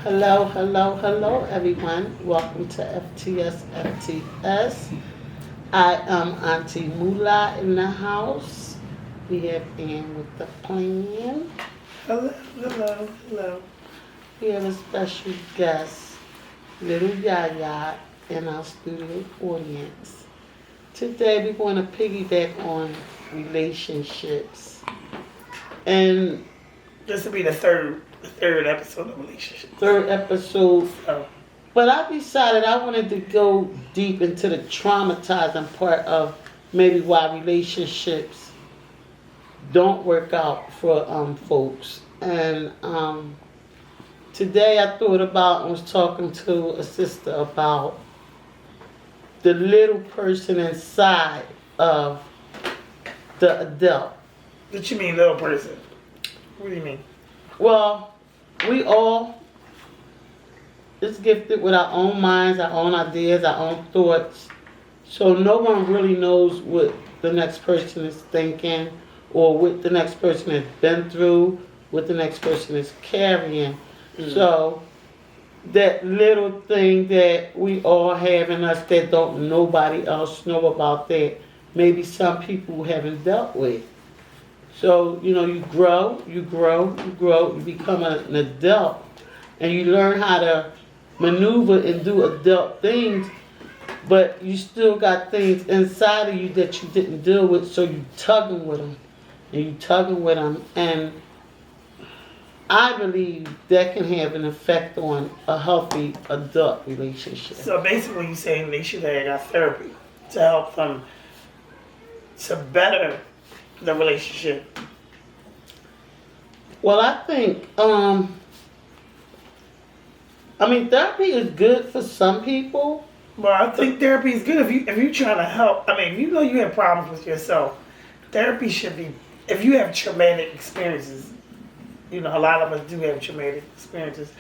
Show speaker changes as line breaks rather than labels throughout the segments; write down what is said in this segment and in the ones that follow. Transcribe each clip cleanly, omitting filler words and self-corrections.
Hello, hello, hello, everyone. Welcome to FTSFTS. I am Auntie Mula in the house. We have Ann with the plan.
Hello, hello, hello.
We have a special guest, Little Yaya, in our studio audience. Today we're going to piggyback on relationships. And
This will be the third episode of relationship.
third episode.
Oh,
But I decided I wanted to go deep into the traumatizing part of maybe why relationships don't work out for folks. And today I thought about, I was talking to a sister about the little person inside of the adult.
what you mean, little person? What do you mean?
Well, we all is gifted with our own minds, our own ideas, our own thoughts. So no one really knows what the next person is thinking or what the next person has been through, what the next person is carrying. So that little thing that we all have in us that don't nobody else know about, that maybe some people haven't dealt with. So, you grow, you become an adult, and you learn how to maneuver and do adult things, but you still got things inside of you that you didn't deal with, so you tugging with them, and I believe that can have an effect on a healthy adult relationship.
So basically, you're saying they should have got therapy to help them to better the relationship.
Well, I think, therapy is good for some people.
Well, I think therapy is good if you trying to help. I mean, if you know you have problems with yourself, therapy should be. If you have traumatic experiences, a lot of us do have traumatic experiences,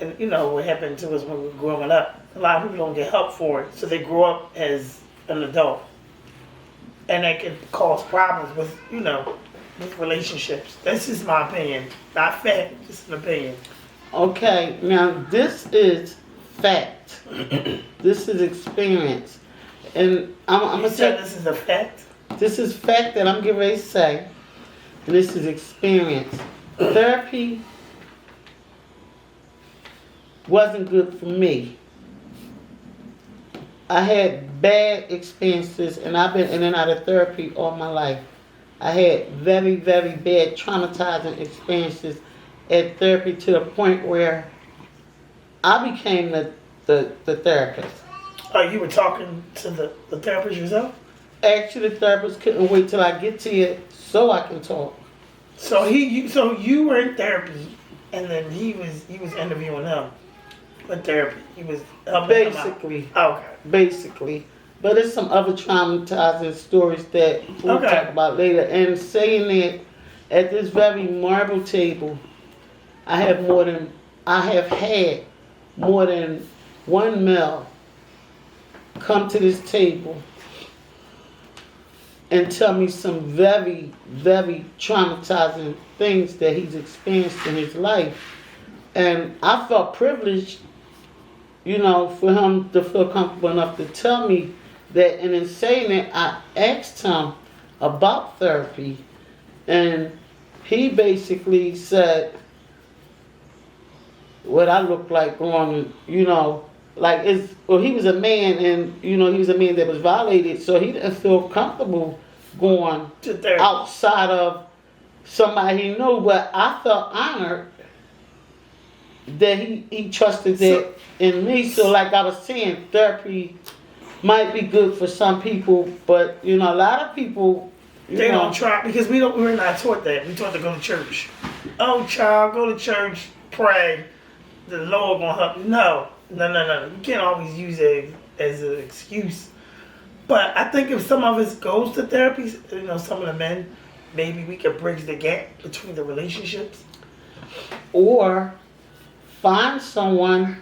and what happened to us when we were growing up. A lot of people don't get help for it, so they grow up as an adult, and that can cause problems with with relationships. That's just my opinion, not fact, just an opinion.
Okay, now this is fact. This is experience. And I'm
You
going to
said
say
this is a fact.
this is fact that I'm getting ready to say, and this is experience. Therapy wasn't good for me. I had bad experiences, and I've been in and out of therapy all my life. I had very, very bad traumatizing experiences at therapy to the point where I became the therapist.
Oh, you were talking to the therapist yourself?
Actually, the therapist couldn't wait till I get to you so I can talk.
So you were in therapy, and then he was interviewing him for therapy. He was helping him
Basically,
out. Okay.
basically. But there's some other traumatizing stories that we'll
Okay.
talk about later. And saying that at this very marble table, I have had more than one male come to this table and tell me some very, very traumatizing things that he's experienced in his life. And I felt privileged, for him to feel comfortable enough to tell me that. And in saying that, I asked him about therapy, and he basically said what I look like going, he was a man, and he was a man that was violated, so he didn't feel comfortable going
To therapy.
outside of somebody he knew. But I felt honored that he trusted that in me. So like I was saying, therapy might be good for some people, but a lot of people
They don't try because we're not taught that. We taught to go to church. Oh, child, go to church, pray. The Lord gonna help you. No. You can't always use it as an excuse. But I think if some of us goes to therapy, some of the men, maybe we could bridge the gap between the relationships.
or find someone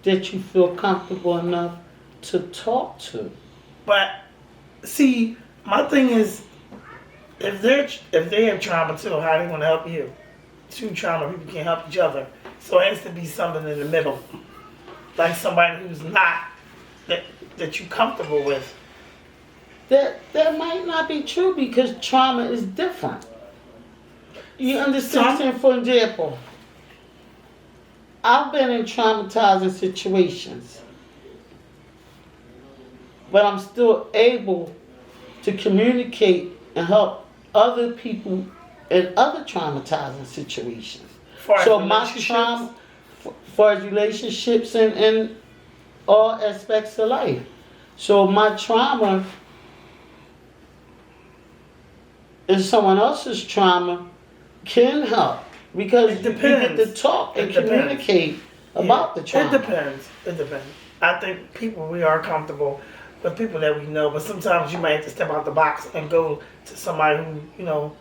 that you feel comfortable enough to talk to.
But see, my thing is, if they have trauma too, how they gonna help you? two trauma people can't help each other. So it has to be something in the middle, like somebody who's not that you're comfortable with.
That might not be true because trauma is different. You understand? For example, I've been in traumatizing situations, but I'm still able to communicate and help other people in other traumatizing situations. So my trauma, for relationships and all aspects of life. So my trauma and someone else's trauma can help because you get to talk and communicate about the trauma.
It depends. I think we are comfortable with people that we know, but sometimes you might have to step out the box and go to somebody who,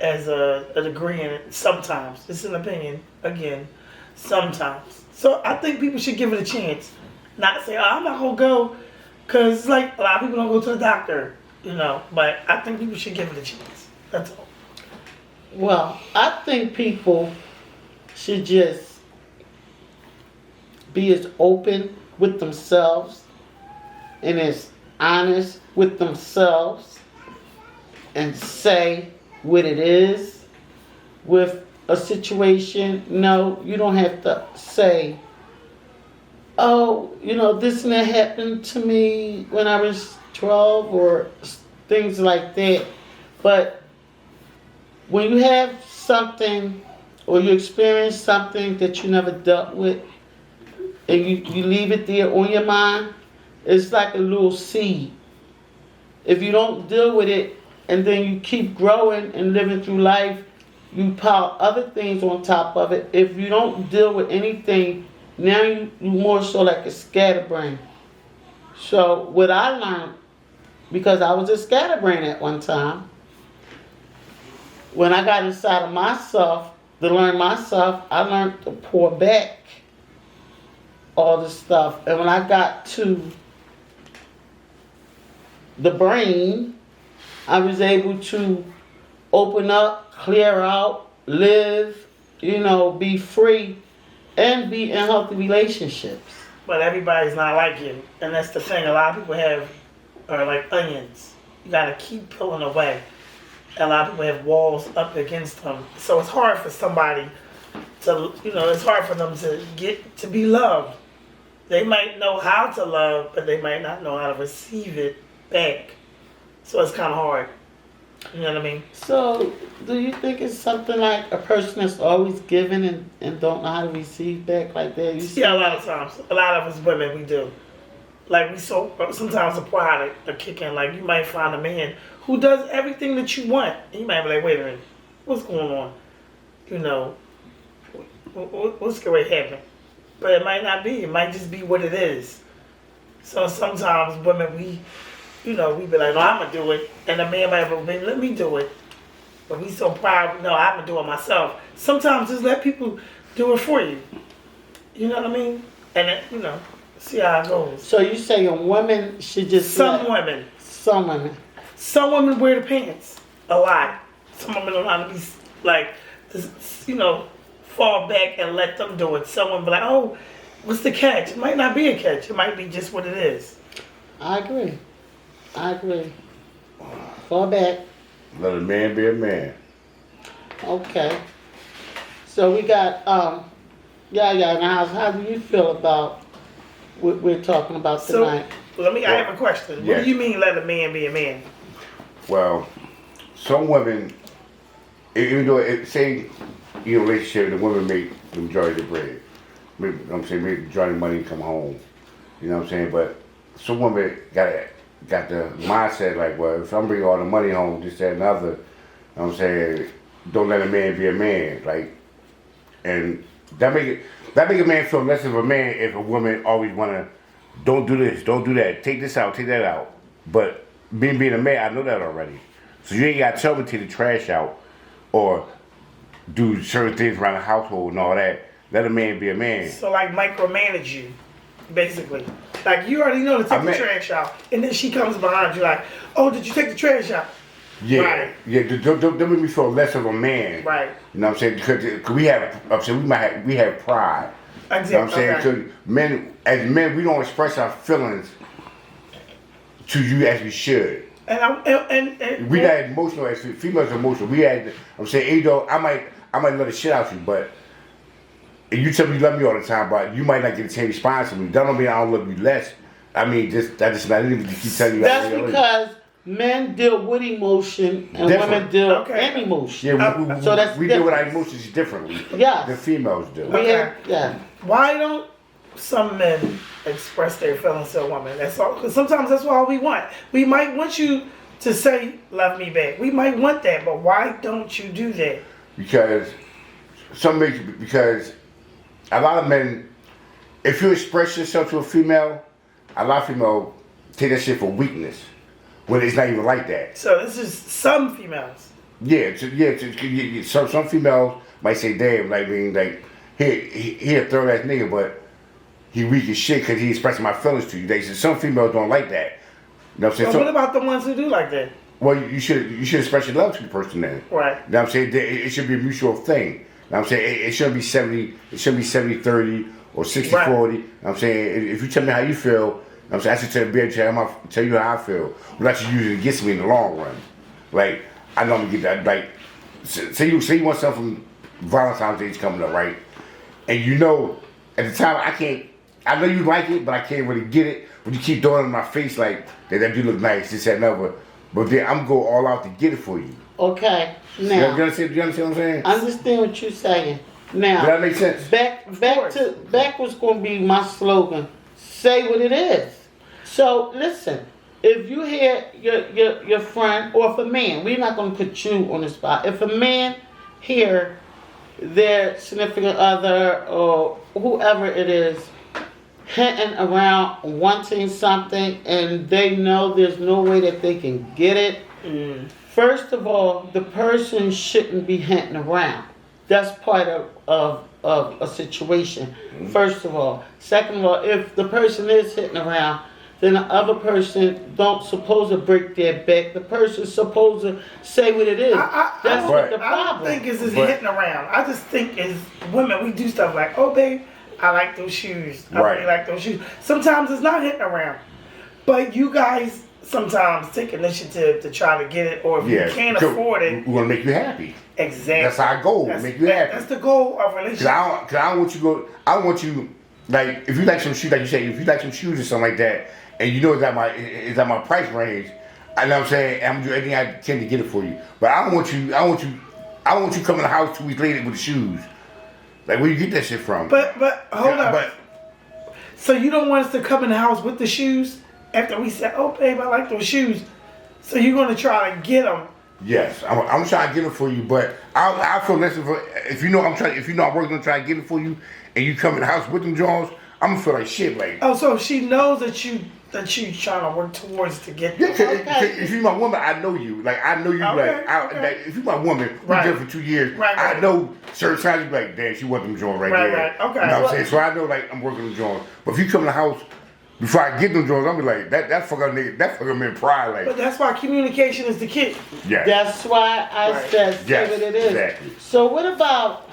has a degree in it. Sometimes. It's an opinion, again, sometimes. So I think people should give it a chance. Not say, I'm not going to go, because it's like a lot of people don't go to the doctor, but I think people should give it a chance. That's all.
Well, I think people should just be as open with themselves and as honest with themselves and say what it is with a situation. No, you don't have to say, oh, this and that happened to me when I was 12 or things like that. But when you have something or you experience something that you never dealt with and you leave it there on your mind, it's like a little seed. If you don't deal with it and then you keep growing and living through life, you pile other things on top of it. If you don't deal with anything, now you're more so like a scatterbrain. So what I learned, because I was a scatterbrain at one time, when I got inside of myself to learn myself, I learned to pour back all this stuff. And when I got to the brain, I was able to open up, clear out, live, be free, and be in healthy relationships.
But everybody's not like you. And that's the thing. A lot of people are like onions. You got to keep peeling away. A lot of people have walls up against them. So it's hard for somebody to, it's hard for them to get to be loved. They might know how to love, but they might not know how to receive it back. So it's kind of hard. You know what I mean?
So do you think it's something like a person that's always giving and don't know how to receive back like that?
Yeah, a lot of times. A lot of us women, we do. Like sometimes the pride will kick in. Like you might find a man who does everything that you want. And you might be like, wait a minute, what's going on? What's going to happen? But it might not be. It might just be what it is. So sometimes women, we be like, no, I'm going to do it. And the man might be like, let me do it. But we so proud, no, I'm going to do it myself. Sometimes just let people do it for you. You know what I mean? And then, see how it goes.
So you saying women should just
Some women. Some women wear the pants a lot. Some women don't know how to be like, fall back and let them do it. Some women be like, oh, what's the catch? It might not be a catch. It might be just what it is.
I agree. Fall back.
Let a man be a man.
Okay. So we got, now how do you feel about what we're talking about tonight?
So, I have a question. What do you mean let a man be a man?
Well, some women, even though say relationship, the women make the majority of the bread. Make the majority of the money come home. You know what I'm saying? But some women got the mindset like, well, if I'm bringing all the money home, this, that, and other, you know what I'm saying, don't let a man be a man. Like, and that make a man feel less of a man if a woman always wanna, don't do this, don't do that, take this out, take that out. But being a man, I know that already. So you ain't gotta tell me to take the trash out or do certain things around the household and all that. Let a man be a man.
So like micromanage you, basically. Like you already know to take the trash out, and then she comes behind you like, oh, did you take the trash out?
Yeah,
Right.
yeah. Don't make me feel less of a man.
Right.
You know what I'm saying? Because we have, I'm saying we have pride.
Exactly.
You know what I'm saying? Because as men, we don't express our feelings to you as we should.
And
We not emotional as females are emotional. We had, I'm saying, hey, though, I might let the shit out you, but and you tell me you love me all the time, but you might not get the same response from me. That don't mean I don't love you less. I mean, that's not even to keep telling you.
That's because men deal with emotion and women deal in emotion.
Yeah,
so that's
we deal with our emotions differently.
Yes.
The females do.
Yeah.
Why don't some men express their feelings to a woman? That's all. Because sometimes that's all we want. We might want you to say, "Love me back." We might want that, but why don't you do that?
Because a lot of men, if you express yourself to a female, a lot of females take that shit for weakness, when it's not even like that.
So this is some females.
Yeah, some females might say, "Damn, like being like he a third ass nigga, but he weak as shit because he expressing my feelings to you." They said some females don't like that. You know what I'm saying?
So what about the ones who do like that?
Well, you should express your love to the person then.
Right.
You know what I'm saying? It should be a mutual thing. You know what I'm saying? It shouldn't be 70, it shouldn't be 70-30 or 60-40.
Right.
You know what I'm saying? If you tell me how you feel, you know what I'm saying, I should tell you how I feel. Without you using it against me in the long run. Like, I know I'm gonna get that. Like, say you want something from Valentine's Day's coming up, right? And you know, at the time I know you like it, but I can't really get it. But you keep throwing it in my face like that do look nice, this, that, and other. But then I'm go all out to get it for you.
Okay. Now,
You understand what I'm saying?
I understand what you're saying. Now,
Does that make sense?
back was going to be my slogan. Say what it is. So listen, if you hear your friend, or if a man, we're not going to put you on the spot. If a man hear their significant other or whoever it is hinting around wanting something and they know there's no way that they can get it, first of all, the person shouldn't be hinting around. That's part of a situation, first of all. Second of all, if the person is hitting around, then the other person don't supposed to break their back. The person's supposed to say what it is. That's what the problem.
I don't think it's just hitting around. I just think as women, we do stuff like, "Oh, babe, I like those shoes. I really like those shoes." Sometimes it's not hitting around. But you guys sometimes take initiative to try to get it, or if you can't afford it,
we want to make you happy.
Exactly.
That's our goal, make you happy.
That's the goal of relationship.
Cause I don't want you I want you, like, if you like some shoes, like you say, if you like some shoes or something like that, and you know it's at my price range, I know what I'm saying, I'm gonna do anything I can to get it for you. But I don't want you coming to the house 2 weeks later with the shoes. Like, where you get that shit from?
But hold up. So you don't want us to come in the house with the shoes after we said, "Oh, babe, I like those shoes." So you're gonna try to get them?
Yes, I'm trying to get it for you, but I feel less of if you know I'm working to try to get it for you, and you come in the house with them Jones, I'm gonna feel like shit. Like,
oh, so she knows that you trying to work towards to get them.
Yeah, if you're my woman, I know you. Like, I know you.
Okay,
like, if you're my woman, we did for 2 years.
Right.
I know certain times you be like, damn, she want them Jones right there.
Right. Okay.
You know what I'm saying? So I know, like, I'm working them Jones. But if you come in the house before I get them Jones, I'll be like, that fucker nigga, that fucker man pride. Like,
But that's why communication is the key.
yeah.
That's why I said say what it is.
Exactly.
So what about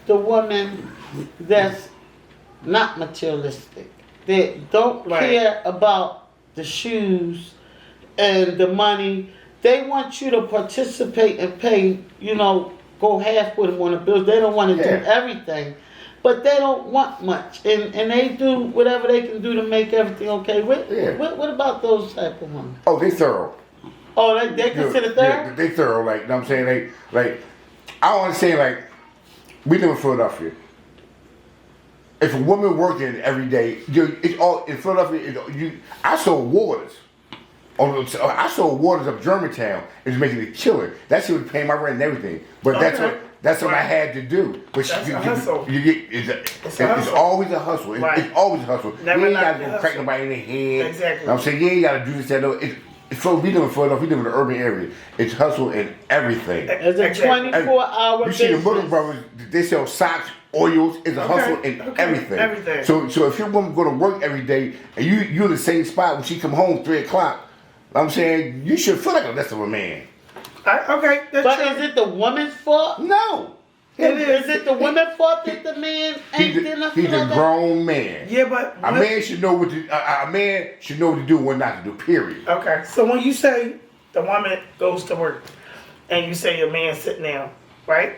the woman that's not materialistic? They don't care about the shoes and the money. They want you to participate and pay, go half with them on the bills. They don't want to do everything. But they don't want much. And they do whatever they can do to make everything okay. What about those type of women?
Oh, they thorough.
Oh, they consider thorough?
Yeah, they thorough. Like, you know what I'm saying? Like, I don't understand, like, we live in Philadelphia. If a woman working every day, it's all in Philadelphia. I sold waters. I sold waters of Germantown. It's making a killing. That shit was paying my rent and everything. But that's what I had to do. But
that's a hustle.
It's always a hustle. It's always a hustle. You ain't got to go crack nobody in the head.
Exactly.
I'm saying, you ain't got to do this, that, no. We live in Philadelphia. We live in an urban area. It's hustle and everything.
It's a 24-hour
business. You see the
business.
Muslim brothers, they sell socks, oils, it's a hustle and everything. So if your woman go to work every day and you in the same spot when she come home 3 o'clock, I'm saying you should feel like a less of a man.
Okay, that's
But
true.
is it the woman's fault?
No.
Is it the woman's fault that the man ain't
He's
did
a,
nothing
he's a
like that?
grown man.
Yeah, but
A man should know what to, a man should know what to do and what not to do. Period.
okay. So when you say the woman goes to work, and you say your man sitting down, right?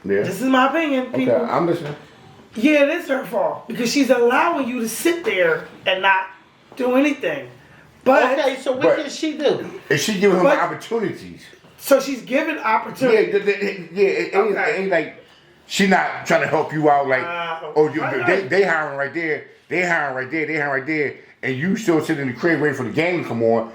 Yeah.
This is my opinion,
Okay,
people.
I'm listening.
Yeah, it is her fault because she's allowing you to sit there and not do anything. But
Okay, so what
But-
can she do?
And she giving him
But-
opportunities.
so she's given
Yeah,
opportunity.
it
Okay.
ain't like she not trying to help you out. Like,
okay.
they hiring right there, they hiring right there, they hiring right there, and you still sitting in the crib waiting for the game to come on.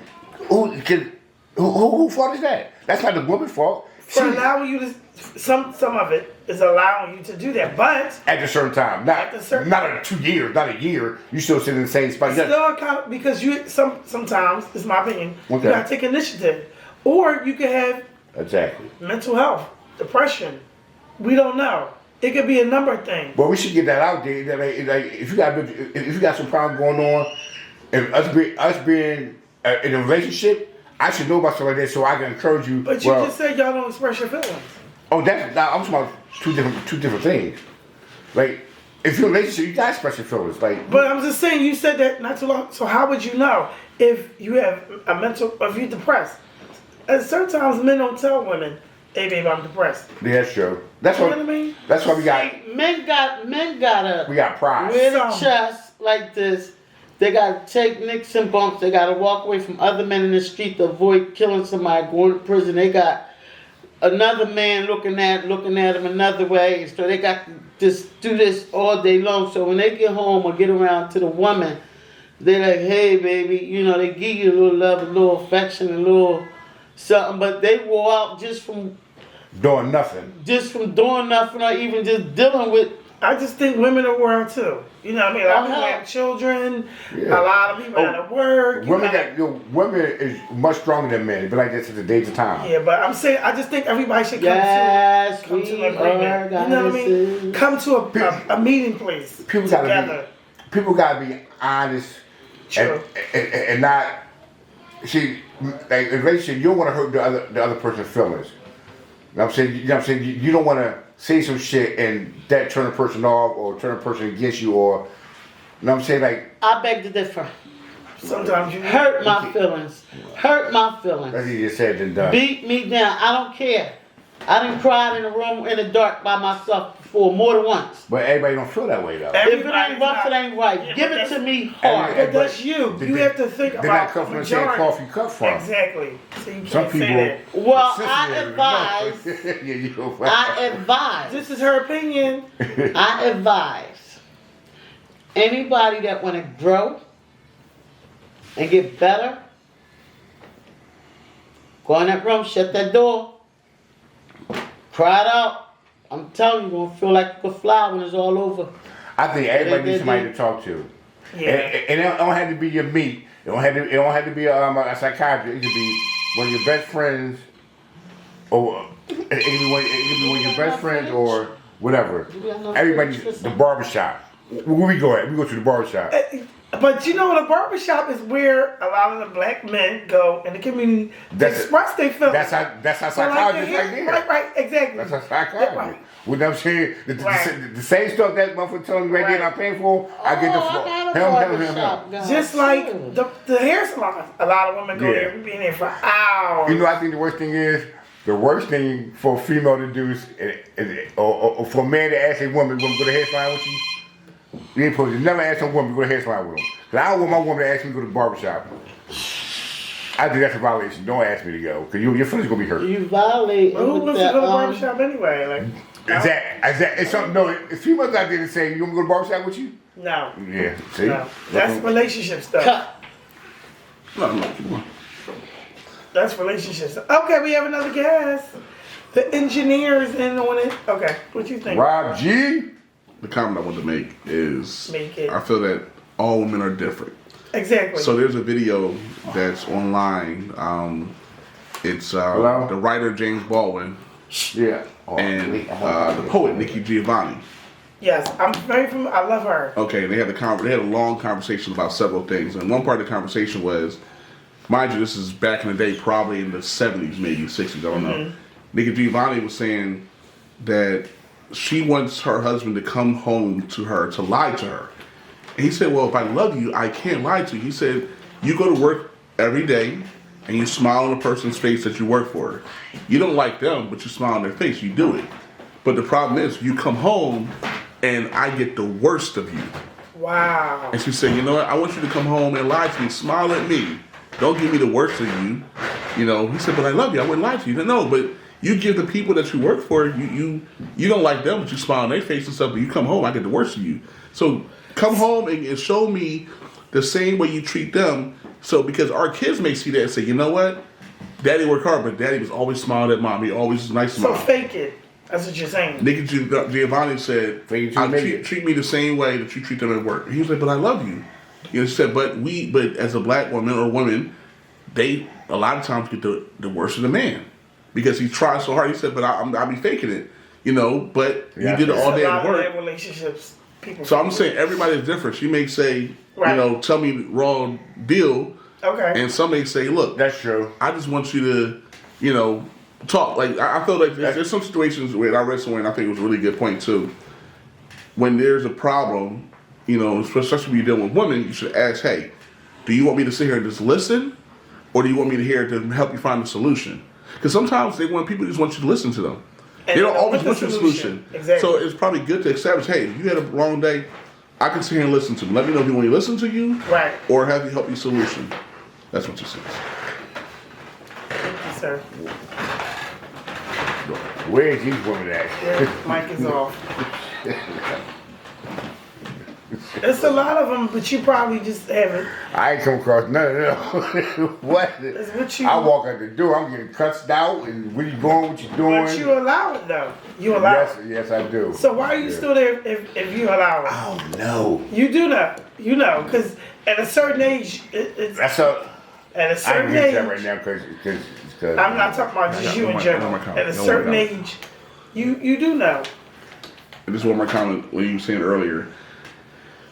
Who fault is that? That's not the woman's fault.
For allowing you to, some of it is allowing you to do that, but
At a certain time,
At a certain-
not in 2 years, not a year. You still sitting in the same spot.
still account because you sometimes, it's my opinion,
Okay.
you gotta take initiative, or you could have
Exactly.
mental health, depression. We don't know. It could be a number of things.
But we should get that out there. That like, if you got some problem going on, and us being in a relationship, I should know about stuff like that so I can encourage you.
But you just said y'all don't express your feelings.
Oh, I'm talking about two different things. Like, if you're in a relationship, you gotta express your feelings. Like,
But I'm just saying, you said that not too long. So how would you know if you have a mental, if you're depressed? And sometimes men don't tell women, "Hey, babe, I'm depressed."
yeah, that's true. That's
You
what.
know what I mean?
That's why we got
See, men gotta
pride.
wear the
Some.
chest like this. They gotta take nicks and bumps. They gotta walk away from other men in the street to avoid killing somebody, going to prison. They got another man looking at them another way. So they got to just do this all day long. So when they get home or get around to the woman, they're like, "Hey, baby," you know, they give you a little love, a little affection, a little something. But they go out just from
Doing nothing.
doing nothing or even just dealing with.
I just think women are world too. You know what I mean? A lot of people
Uh-huh.
have children.
Yeah.
A lot of people out of work.
Women is much stronger than men. It be like that since the days of time.
Yeah, but I'm saying I just think everybody should come
Yes,
to an
we
agreement.
are,
You know what I mean?
goddesses.
Come to a meeting place
People
together.
People gotta be honest
True.
and not see like in a relationship. You don't want to hurt the other person's feelings. You know what I'm saying? You know what I'm saying? You don't want to say some shit and that turn a person off or turn a person against you or you know what I'm saying? Like
I beg to differ.
Sometimes you
Hurt my feelings. Hurt my feelings.
that's easier said than done.
Beat me down. I don't care. I done cried in a room in the dark by myself before more than once.
But everybody don't feel that way though.
If it ain't rough, it ain't right.
Yeah,
Give
but
it to
that's-
me hard.
But that's you. You have to think
They're not
about
cut from the same
majority.
cloth you cut from.
Exactly. So you can't
Some people.
say
Well,
Sisters
I
have
advise.
enough. Yeah, you go.
I
that.
advise.
This is her opinion.
I advise anybody that want to grow and get better, go in that room, shut that door, cry it out. I'm telling you, you're going to feel like you could fly when it's all over.
I think everybody needs somebody to talk to.
Yeah.
And it don't have to be your meat. It don't have to be a psychiatrist. It could be one of your best friends, or it could be one of your best friends, or whatever. Everybody, the barbershop. Where we go at? We go to the barbershop.
But you know, the barbershop is where a lot of the black men go in the community to express their feelings.
That's how
So like
psychologists right there.
Right, exactly.
That's how psychologists.
Right.
What I'm saying,
Right.
the same stuff that motherfucker telling me right there, and I'm paying for. I get the floor. Him.
Just like the hair salon. A lot of women go
Yeah.
there, we be in there for hours.
You know, I think the worst thing is the worst thing for a female to do is, or for a man to ask a woman, "Want to go to the hair salon with you?" You ain't supposed to never ask a woman to go to the hair salon with them. Cause I don't want my woman to ask me to go to the barbershop. I think that's a violation. Don't ask me to go, cause your feelings gonna be hurt.
You violate.
Well, who
with
wants to
that,
go to the barbershop anyway? Like,
Is that? It's something. No, it's females out there that say, "You want me to go to the barbershop with you?"
no.
Yeah. See,
No. That's relationship stuff.
cut.
That's relationship stuff. Okay, we have another guest. The engineer is in on it. Okay, what you think?
Rob G.
The comment I want to make is
Make it.
I feel that all women are different.
Exactly.
So there's a video that's online. It's
Hello?
the writer James Baldwin
Yeah.
and the poet Nikki Giovanni.
yes, I'm very familiar. I love her.
Okay, they had a long conversation about several things, and one part of the conversation was mind you, this is back in the day, probably in the 70s, maybe 60s, I don't know. Nikki Giovanni was saying that she wants her husband to come home to her to lie to her. And he said, well, if I love you, I can't lie to you. He said, you go to work every day and you smile on the person's face that you work for. You don't like them, but you smile on their face. You do it. But the problem is, you come home and I get the worst of you.
Wow.
And she said, you know what? I want you to come home and lie to me. Smile at me. Don't give me the worst of you. You know, he said, but I love you. I wouldn't lie to you. No, but you give the people that you work for, you don't like them, but you smile on their face and stuff, but you come home, I get the worst of you. So come home and show me the same way you treat them. So because our kids may see that and say, you know what? Daddy worked hard, but Daddy was always smiling at Mom. He always was nice to Mom.
So fake it. That's what you're saying.
Nikki Giovanni said, treat me the same way that you treat them at work. And he was like, but I love you. You know, she said, but as a black woman or woman, they a lot of times get the worst of the man. Because he tried so hard. He said, but I'll be faking it. You know, but you did it all day at work.
Relationships, people.
So I'm saying everybody's different. She may say, you know, tell me raw deal.
Okay.
And some may say, look,
that's true.
I just want you to, you know, talk. Like I feel like there's some situations where I read somewhere and I think it was a really good point too. When there's a problem, you know, especially when you're dealing with women, you should ask, hey, do you want me to sit here and just listen, or do you want me to hear to help you find a solution? Because sometimes people just want you to listen to them.
And
they don't always want your solution.
Exactly.
So it's probably good to establish, hey, if you had a long day, I can sit here and listen to them. Let me know if you want me to listen to you,
right,
or have you help you solution. That's what you said.
Thank you, sir.
Where is these women at?
Yeah, mic is off. It's a lot of them, but you probably just haven't.
I ain't come across none of them. What?
It's what you.
I walk out the door, I'm getting cussed out, and where you going, what you doing?
But you allow it though. You allow it.
Yes, I do.
So why are you still there if you allow it?
I don't know.
You do know. You know, because at a certain age, it's.
That's a.
At a
I
certain
agree with
age.
that right now because.
I'm not talking about just you and Jim. At a certain age, you do know.
And this is one more comment when you were saying earlier.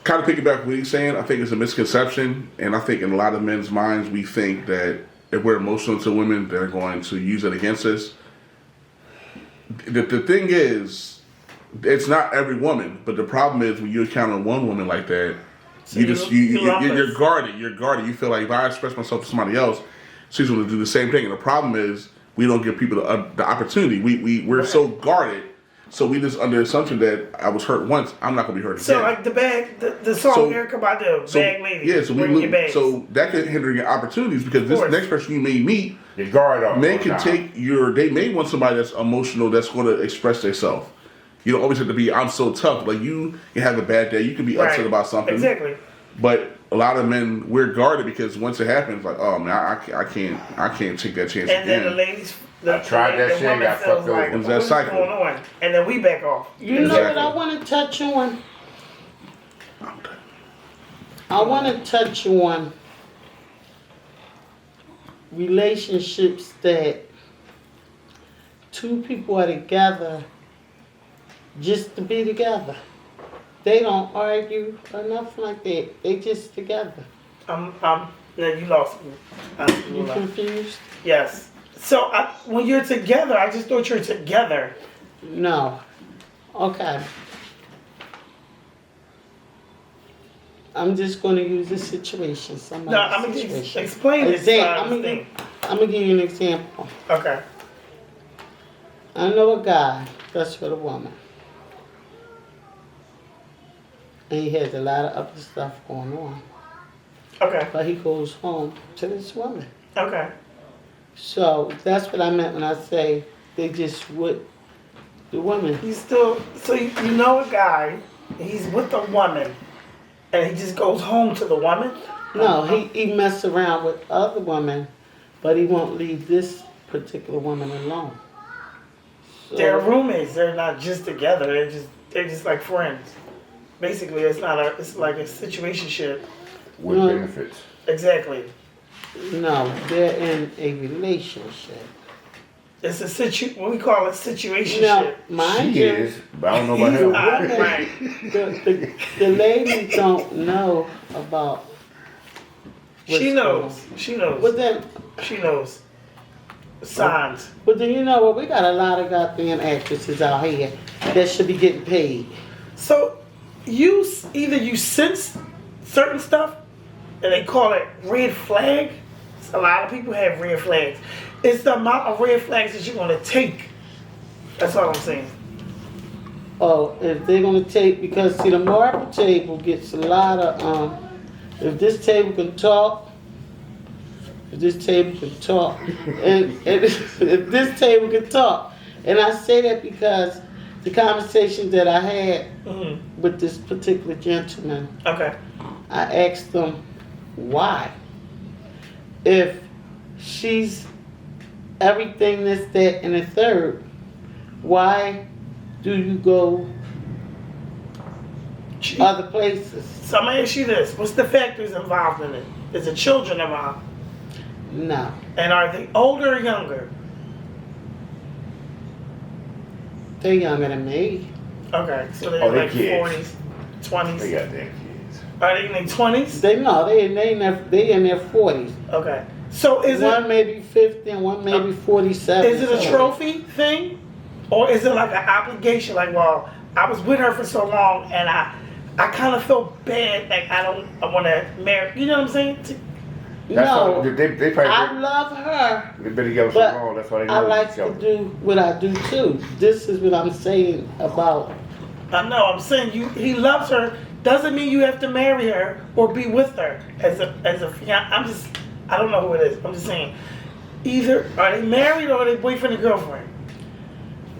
Kind of piggyback what he's saying, I think it's a misconception, and I think in a lot of men's minds we think that if we're emotional to women, they're going to use it against us. The thing is, it's not every woman, but the problem is when you encounter one woman like that, so you're guarded. You're guarded. You feel like if I express myself to somebody else, she's going to do the same thing. And the problem is we don't give people the opportunity. We're so guarded. So we just under the assumption that I was hurt once, I'm not gonna be hurt again.
So like the song Erica about the bag lady.
Yeah, so that could hinder your opportunities because this next person you may meet,
your guard up.
Men can take they may want somebody that's emotional that's gonna express themselves. You don't always have to be I'm so tough. Like you can have a bad day, you can be upset about something.
Exactly.
But a lot of men we're guarded because once it happens, like oh man, I can't take that chance again.
And then the ladies.
I tried that shit and got fucked over.
It was that cycle. Going on? And then we back off.
You know what I want to touch on? I want to touch on relationships that two people are together just to be together. They don't argue or nothing like that. They just together.
No, you lost me.
You confused?
Yes. So when you're together, I just thought you're together.
No. Okay. I'm just going to use this situation. I'm
going to explain this.
I'm going to give you an example.
Okay.
I know a guy that's with a woman. And he has a lot of other stuff going on.
Okay.
But he goes home to this woman.
Okay.
So that's what I meant when I say they just with the woman.
So you know a guy, he's with a woman, and he just goes home to the woman?
No, he mess around with other women, but he won't leave this particular woman alone. So,
they're roommates. They're not just together. They're just like friends. Basically, it's like a situationship
with benefits.
Exactly.
No, they're in a relationship.
It's what we call a situationship.
No, mine
is, but I don't know about him.
Right.
The ladies don't know about
She knows. She knows.
But then,
She knows. Signs.
but then you know what? We got a lot of goddamn actresses out here that should be getting paid.
So either you sense certain stuff, and they call it red flag. A lot of people have red flags. It's the amount of red flags that you're gonna take. That's all I'm saying.
Oh, if they're gonna take, because see, the marble table gets a lot of, if this table can talk, and if this table can talk, and I say that because the conversation that I had with this particular gentleman,
Okay.
I asked them why. If she's everything this, that, and the third, why do you go other places?
So I'm gonna ask you this: what's the factors involved in it? Is the children involved?
No.
And are they older or younger?
They're younger than me.
Okay, so they're
Oh, they
like
kids.
40s, 20s.
They got their kids.
Are they in their 20s?
They in their 40s.
Okay. So is
One
it
maybe 50 and one maybe 47.
is it a trophy thing, or is it like an obligation? Like, well, I was with her for so long, and I kind of feel bad. Like I want to marry. You know what I'm saying?
That's
No,
all, they probably
I love her,
they've been together so
but
long. That's why they know
I like
each
to
other.
do what I do too. This is what I'm saying about.
I know. I'm saying he loves her. Doesn't mean you have to marry her or be with her as a fiance. I don't know who it is. I'm just saying. Either are they married or are they boyfriend and girlfriend?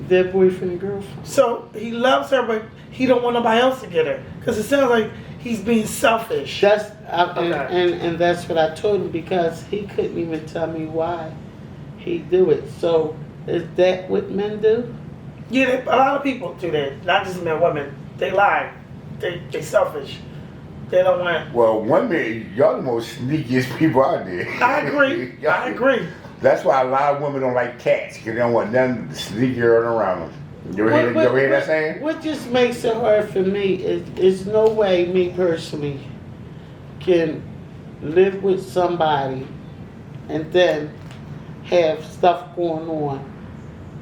Their boyfriend and girlfriend.
So he loves her, but he don't want nobody else to get her because it sounds like he's being selfish.
And that's what I told him, because he couldn't even tell me why he do it. So is that what men do?
Yeah, a lot of people do that. Not just men, women. They lie. They selfish. They don't want.
Well, women, y'all the most sneakiest people out there.
I agree. I agree.
That's why a lot of women don't like cats, because they don't want nothing sneakier around them. You ever hear that saying?
What just makes it hard for me is no way me personally can live with somebody and then have stuff going on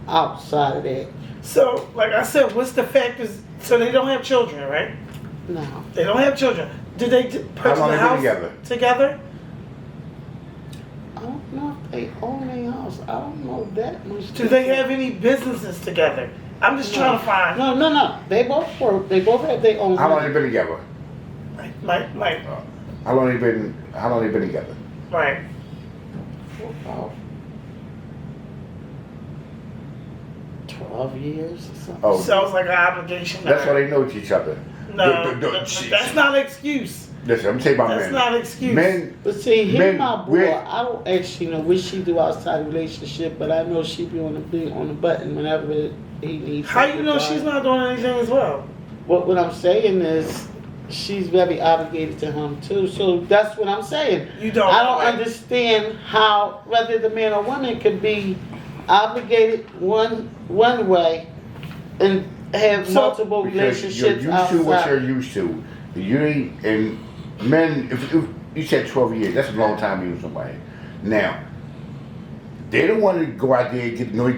outside of that.
So, like I said, what's the factors? So they don't have children, right?
No.
They don't have children. Did they purchase
long
the
they been
house
together?
together?
I don't know if they own their house. I don't know that much.
Do they have any businesses together? I'm just trying to find.
No. They both work. They both have their own.
How long they been together?
Like,
How long they been together?
right.
About 12 years or something.
Oh,
So it's like an obligation.
that's why they know each other.
No,
Shit.
that's not an excuse.
Listen, I'm telling you about
That's
men.
not an excuse.
Men,
But see, here's
Men,
my boy.
we're-
I don't actually know what she do outside the relationship, but I know she be on the button whenever he needs.
How you
something
know
done.
she's not doing anything as well?
What I'm saying is, she's very obligated to him too. So that's what I'm saying.
You don't.
I don't
right?
understand how whether the man or woman could be obligated one way and have
So-
multiple
because you're
relationships
used to what you're
outside.
used to. You ain't, and men, if you said 12 years, that's a long time being with somebody. Now, they don't want to go out there and get to know.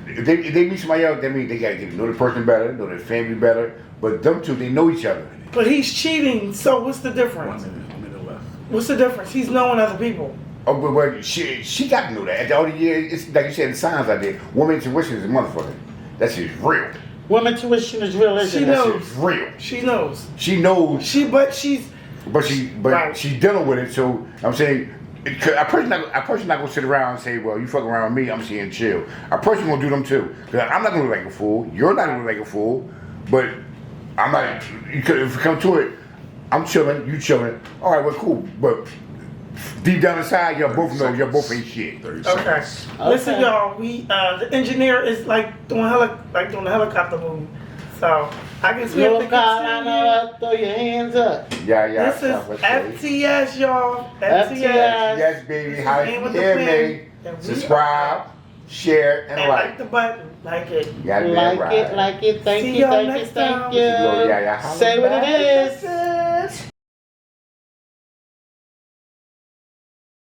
If they meet somebody else, that means they got to get to know the person better, know their family better. But them two, they know each other.
But he's cheating. So what's the difference?
1 minute left.
What's the difference? He's knowing other people.
Oh, but she got to know that. At the other year, it's like you said, the signs out there. Woman intuition is a motherfucker. That shit is real.
Women tuition is real, isn't
She
it?
That
knows.
shit is real.
She knows.
She knows,
But she's Right.
she's dealing with it. So I'm saying, a person not gonna sit around and say, well, you fucking around with me, I'm saying chill. A person gonna do them too. Cause I'm not gonna look like a fool. You're not gonna look like a fool. But I'm not. If it come to it, I'm chilling. You chilling. All right, well, cool. But deep down inside, y'all both know y'all both ain't shit.
30
okay.
seconds.
Listen, y'all. We the engineer is like doing the helicopter move. So I guess we have to
Little God, I
continue.
know, throw your hands up.
Yeah.
This is FTS, y'all. FTS.
Yes, baby. How
Game
you
with the
hear
Pen.
me?
And we
Subscribe, share, and
And
like.
like the button. Like it.
Yeah,
Like it. Thank
See
you,
y'all
thank you,
next
thank
time.
you.
Yeah, holla
Say what
back.
it is.
That's it.